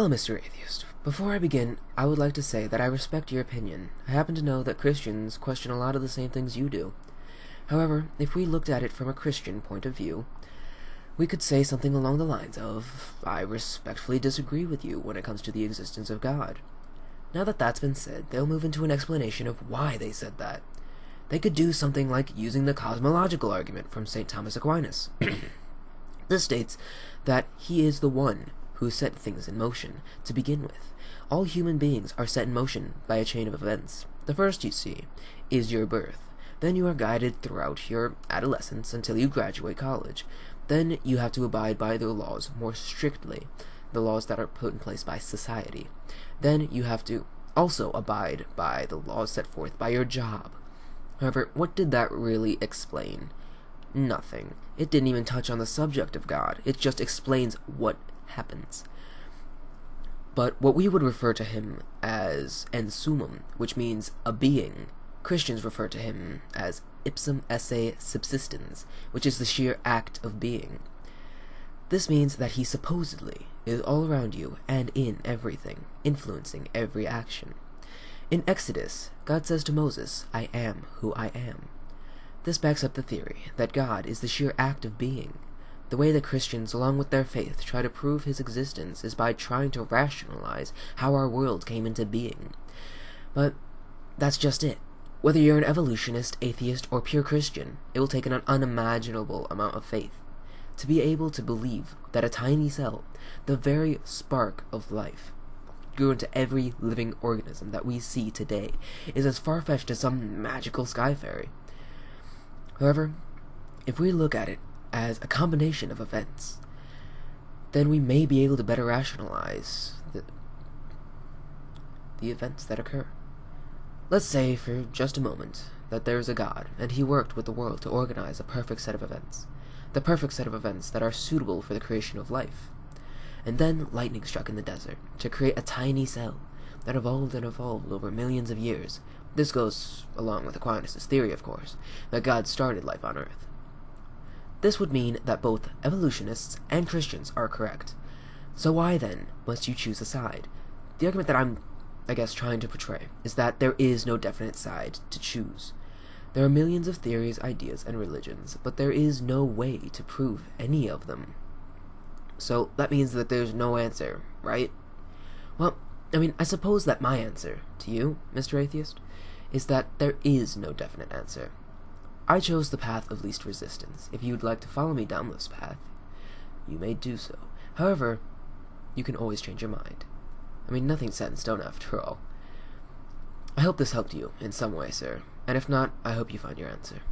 Well, Mr. Atheist, before I begin, I would like to say that I respect your opinion. I happen to know that Christians question a lot of the same things you do. However, if we looked at it from a Christian point of view, we could say something along the lines of, I respectfully disagree with you when it comes to the existence of God. Now that that's been said, they'll move into an explanation of why they said that. They could do something like using the cosmological argument from St. Thomas Aquinas. This states that he is the one who set things in motion, to begin with. All human beings are set in motion by a chain of events. The first, you see, is your birth. Then you are guided throughout your adolescence until you graduate college. Then you have to abide by the laws more strictly, the laws that are put in place by society. Then you have to also abide by the laws set forth by your job. However, what did that really explain? Nothing. It didn't even touch on the subject of God. It just explains what happens. But what we would refer to him as en summum, which means a being, Christians refer to him as ipsum esse subsistens, which is the sheer act of being. This means that he supposedly is all around you and in everything, influencing every action. In Exodus, God says to Moses, I am who I am. This backs up the theory that God is the sheer act of being. The way that Christians, along with their faith, try to prove his existence is by trying to rationalize how our world came into being. But that's just it. Whether you're an evolutionist, atheist, or pure Christian, it will take an unimaginable amount of faith to be able to believe that a tiny cell, the very spark of life, grew into every living organism that we see today, is as far-fetched as some magical sky fairy. However, if we look at it as a combination of events, then we may be able to better rationalize the events that occur. Let's say, for just a moment, that there is a God, and he worked with the world to organize a perfect set of events. The perfect set of events that are suitable for the creation of life. And then lightning struck in the desert to create a tiny cell that evolved and evolved over millions of years. This goes along with Aquinas' theory, of course, that God started life on Earth. This would mean that both evolutionists and Christians are correct. So why, then, must you choose a side? The argument that I'm, trying to portray is that there is no definite side to choose. There are millions of theories, ideas, and religions, but there is no way to prove any of them. So that means that there's no answer, right? Well, I suppose that my answer to you, Mr. Atheist, is that there is no definite answer. I chose the path of least resistance. If you'd like to follow me down this path, you may do so. However, you can always change your mind. Nothing's set in stone after all. I hope this helped you in some way, sir, and if not, I hope you find your answer.